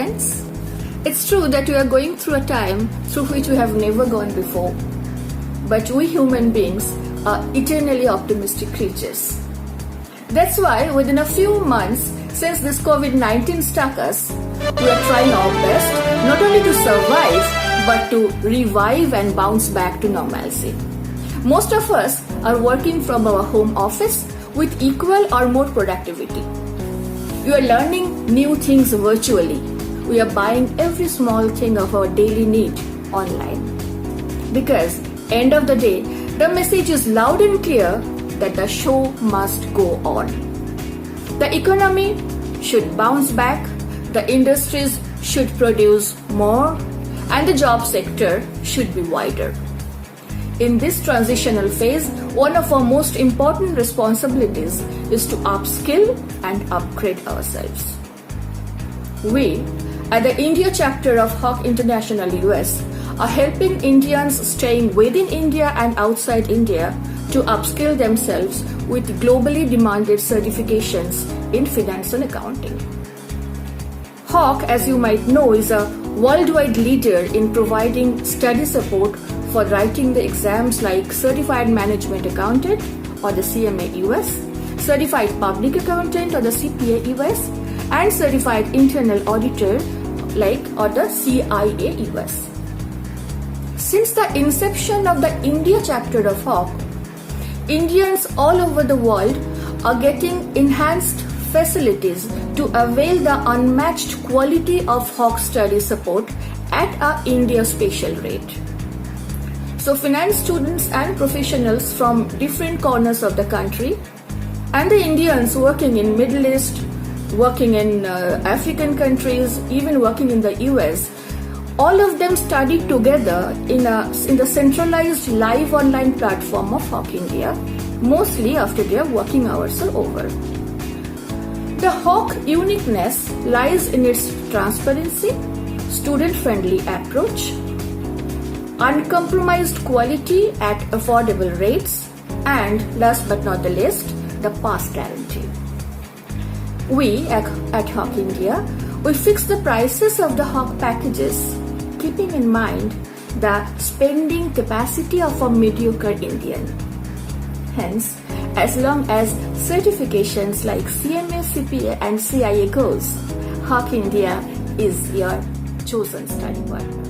friends. It's true that we are going through a time through which we have never gone before. But we human beings are eternally optimistic creatures. That's why within a few months since this COVID-19 struck us, we are trying our best not only to survive but to revive and bounce back to normalcy. Most of us are working from our home office with equal or more productivity. We are learning new things virtually. We are buying every small thing of our daily need online. Because end of the day, the message is loud and clear that the show must go on. The economy should bounce back, the industries should produce more, and the job sector should be wider. In this transitional phase, one of our most important responsibilities is to upskill and upgrade ourselves. We, at the India chapter of Hawk International US, are helping Indians staying within India and outside India to upskill themselves with globally demanded certifications in finance and accounting. Hawk, as you might know, is a worldwide leader in providing study support for writing the exams like Certified Management Accountant or the CMA US, Certified Public Accountant or the CPA US, and Certified Internal Auditor or the CIA US. Since the inception of the India chapter of Hawk, Indians all over the world are getting enhanced facilities to avail the unmatched quality of Hawk study support at our India special rate. So finance students and professionals from different corners of the country and the Indians working in Middle East, working in African countries, even working in the US, all of them studied together in the centralized live online platform of Hawk India, mostly after their working hours are over. The Hawk uniqueness lies in its transparency, student-friendly approach, uncompromised quality at affordable rates, and last but not the least, the pass guarantee. We at Hawk India, we fix the prices of the Hawk packages, keeping in mind the spending capacity of a mediocre Indian. Hence, as long as certifications like CMA, CPA and CIA goes, Hawk India is your chosen study partner.